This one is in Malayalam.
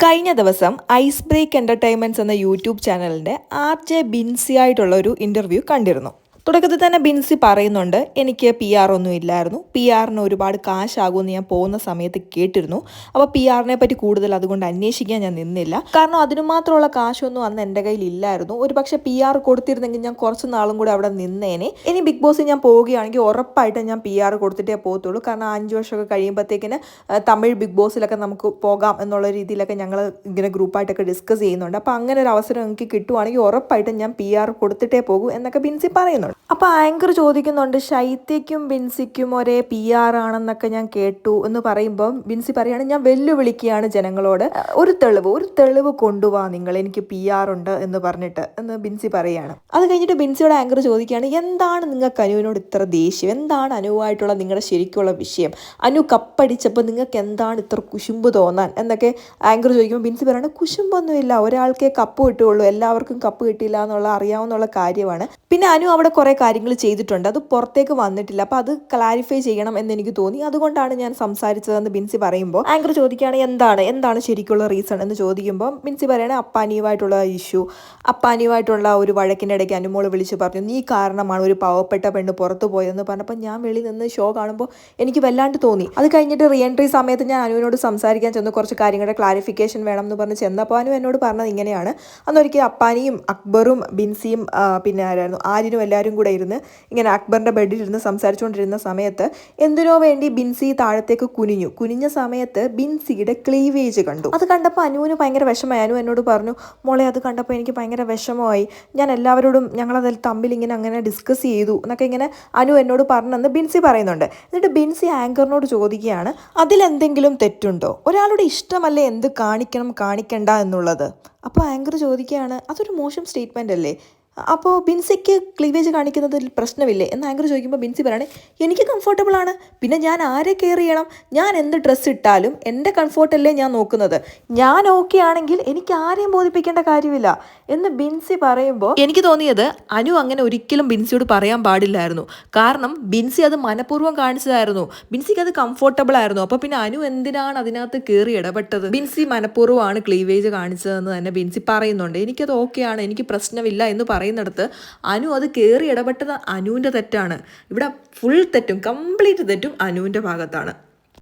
കഴിഞ്ഞ ദിവസം ഐസ് ബ്രേക്ക് എൻ്റർടൈൻമെൻറ്റ്സ് എന്ന യൂട്യൂബ് ചാനലിൻ്റെ ആർ.ജെ. ബിൻസി ആയിട്ടുള്ള ഒരു ഇൻ്റർവ്യൂ കണ്ടിരുന്നു. തുടക്കത്തിൽ തന്നെ ബിൻസി പറയുന്നുണ്ട്, എനിക്ക് പി ആർ ഒന്നും ഇല്ലായിരുന്നു, പി ആറിന് ഒരുപാട് കാശാകുമെന്ന് ഞാൻ പോകുന്ന സമയത്ത് കേട്ടിരുന്നു. അപ്പോൾ പി ആറിനെ പറ്റി കൂടുതൽ അതുകൊണ്ട് അന്വേഷിക്കാൻ ഞാൻ നിന്നില്ല, കാരണം അതിനു മാത്രമുള്ള കാശൊന്നും അന്ന് എൻ്റെ കയ്യിൽ ഇല്ലായിരുന്നു. ഒരു പക്ഷേ പി ആർ കൊടുത്തിരുന്നെങ്കിൽ ഞാൻ കുറച്ച് നാളും കൂടെ അവിടെ നിന്നേനെ. ഇനി ബിഗ് ബോസിൽ ഞാൻ പോവുകയാണെങ്കിൽ ഉറപ്പായിട്ടും ഞാൻ പി ആർ കൊടുത്തിട്ടേ പോകത്തുള്ളൂ, കാരണം 5 വർഷമൊക്കെ കഴിയുമ്പോഴത്തേക്കിന് തമിഴ് ബിഗ് ബോസിലൊക്കെ നമുക്ക് പോകാം എന്നുള്ള രീതിയിലൊക്കെ ഞങ്ങൾ ഇങ്ങനെ ഗ്രൂപ്പായിട്ടൊക്കെ ഡിസ്കസ് ചെയ്യുന്നുണ്ട്. അപ്പോൾ അങ്ങനെ ഒരു അവസരം എനിക്ക് കിട്ടുവാണെങ്കിൽ ഉറപ്പായിട്ടും ഞാൻ പി ആർ കൊടുത്തിട്ടേ പോകൂ എന്നൊക്കെ ബിൻസി പറയുന്നുണ്ട്. അപ്പോൾ ആങ്കർ ചോദിക്കുന്നുണ്ട്, ശൈത്യയ്ക്കും ബിൻസിക്കും ഒരേ പി ആർ ആണെന്നൊക്കെ ഞാൻ കേട്ടു എന്ന് പറയുമ്പോൾ ബിൻസി പറയുകയാണ്, ഞാൻ വെല്ലുവിളിക്കുകയാണ് ജനങ്ങളോട്, ഒരു തെളിവ് കൊണ്ടുപോവാ നിങ്ങൾ, എനിക്ക് പി ആർ ഉണ്ട് എന്ന് പറഞ്ഞിട്ട് എന്ന് ബിൻസി പറയുകയാണ്. അത് കഴിഞ്ഞിട്ട് ബിൻസിയുടെ ആങ്കർ ചോദിക്കുകയാണ്, എന്താണ് നിങ്ങൾക്ക് അനുവിനോട് ഇത്ര ദേഷ്യം, എന്താണ് അനുവായിട്ടുള്ള നിങ്ങളുടെ ശരിക്കുള്ള വിഷയം, അനു കപ്പടിച്ചപ്പോൾ നിങ്ങൾക്ക് എന്താണ് ഇത്ര കുശുമ്പ് തോന്നാൻ എന്നൊക്കെ ആങ്കർ ചോദിക്കുമ്പോൾ ബിൻസി പറയുകയാണ്, കുശുമ്പൊന്നുമില്ല, ഒരാൾക്കേ കപ്പ് കിട്ടുകയുള്ളൂ, എല്ലാവർക്കും കപ്പ് കിട്ടില്ല എന്നുള്ള അറിയാവുന്നുള്ള കാര്യമാണ്. പിന്നെ അനു അവിടെ കുറേ കാര്യങ്ങൾ ചെയ്തിട്ടുണ്ട്, അത് പുറത്തേക്ക് വന്നിട്ടില്ല, അപ്പോൾ അത് ക്ലാരിഫൈ ചെയ്യണം എന്ന് എനിക്ക് തോന്നി, അതുകൊണ്ടാണ് ഞാൻ സംസാരിച്ചതെന്ന് ബിൻസി പറയുമ്പോൾ ആങ്കർ ചോദിക്കുകയാണ്, എന്താണ് ശരിക്കുള്ള റീസൺ എന്ന് ചോദിക്കുമ്പോൾ ബിൻസി പറയുകയാണ്, അപ്പാനിയുമായിട്ടുള്ള ഇഷ്യൂ, അപ്പാനിയുമായിട്ടുള്ള ഒരു വഴക്കിൻ്റെ ഇടയ്ക്ക് അനുമോൾ വിളിച്ച് പറഞ്ഞു, നീ കാരണമാണ് ഒരു പാവപ്പെട്ട പെണ്ണ് പുറത്തു പോയതെന്ന് പറഞ്ഞപ്പോൾ ഞാൻ വെളിയിൽ നിന്ന് ഷോ കാണുമ്പോൾ എനിക്ക് വല്ലാണ്ട് തോന്നി. അത് കഴിഞ്ഞിട്ട് റീ എൻട്രി സമയത്ത് ഞാൻ അനുവിനോട് സംസാരിക്കാൻ ചെന്നു, കുറച്ച് കാര്യങ്ങളുടെ ക്ലാരിഫിക്കേഷൻ വേണം എന്ന് പറഞ്ഞ് ചെന്നപ്പോൾ അനു എന്നോട് പറഞ്ഞത് ഇങ്ങനെയാണ്, അന്നൊരിക്കൽ അപ്പാനിയും അക്ബറും ബിൻസിയും പിന്നെ ആരായിരുന്നു ആര്യനും എല്ലാവരും കൂടെ ഇരുന്ന് ഇങ്ങനെ അക്ബറിൻ്റെ ബെഡിലിരുന്ന് സംസാരിച്ചുകൊണ്ടിരുന്ന സമയത്ത് എന്തിനോ വേണ്ടി ബിൻസി താഴത്തേക്ക് കുനിഞ്ഞ സമയത്ത് ബിൻസിയുടെ ക്ലീവേജ് കണ്ടു. അത് കണ്ടപ്പോൾ അനുവിന് ഭയങ്കര വിഷമമായി. അനു എന്നോട് പറഞ്ഞു, മോളെ അത് കണ്ടപ്പോൾ എനിക്ക് ഭയങ്കര വിഷമമായി, ഞാൻ എല്ലാവരോടും ഞങ്ങളതിൽ തമ്മിൽ ഇങ്ങനെ അങ്ങനെ ഡിസ്കസ് ചെയ്തു എന്നൊക്കെ ഇങ്ങനെ അനു എന്നോട് പറഞ്ഞെന്ന് ബിൻസി പറയുന്നുണ്ട്. എന്നിട്ട് ബിൻസി ആങ്കറിനോട് ചോദിക്കുകയാണ്, അതിലെന്തെങ്കിലും തെറ്റുണ്ടോ, ഒരാളുടെ ഇഷ്ടമല്ലേ എന്ത് കാണിക്കണ്ട എന്നുള്ളത്. അപ്പോൾ ആങ്കർ ചോദിക്കുകയാണ്, അതൊരു മോശം സ്റ്റേറ്റ്മെൻ്റ് അല്ലേ, അപ്പോൾ ബിൻസിക്ക് ക്ലീവേജ് കാണിക്കുന്നതിൽ പ്രശ്നമില്ലേ എന്ന് ആങ്കർ ചോദിക്കുമ്പോൾ ബിൻസി പറയണേ, എനിക്ക് കംഫർട്ടബിൾ ആണ്, പിന്നെ ഞാൻ ആരെ കെയർ ചെയ്യണം, ഞാൻ എന്ത് ഡ്രസ്സ് ഇട്ടാലും എൻ്റെ കംഫർട്ടല്ലേ ഞാൻ നോക്കുന്നത്, ഞാൻ ഓക്കെ ആണെങ്കിൽ എനിക്ക് ആരെയും ബോധിപ്പിക്കേണ്ട കാര്യമില്ല എന്ന് ബിൻസി പറയുമ്പോൾ എനിക്ക് തോന്നിയത് അനു അങ്ങനെ ഒരിക്കലും ബിൻസിയോട് പറയാൻ പാടില്ലായിരുന്നു, കാരണം ബിൻസി അത് മനഃപൂർവ്വം കാണിച്ചതായിരുന്നു, ബിൻസിക്ക് അത് കംഫർട്ടബിൾ ആയിരുന്നു, അപ്പോൾ പിന്നെ അനു എന്തിനാണ് അതിനകത്ത് കയറി ഇടപെട്ടത്, ബിൻസി മനഃപൂർവ്വമാണ് ക്ലീവേജ് കാണിച്ചതെന്ന് തന്നെ ബിൻസി പറയുന്നുണ്ട്. എനിക്കത് ഓക്കെയാണ്, എനിക്ക് പ്രശ്നമില്ല എന്ന് പറയുന്നിടത്ത് അനു അത് കയറി ഇടപെട്ടത് അനുവിൻ്റെ തെറ്റാണ്. ഇവിടെ ഫുൾ തെറ്റും കംപ്ലീറ്റ് തെറ്റും അനുവിൻ്റെ ഭാഗത്താണ്.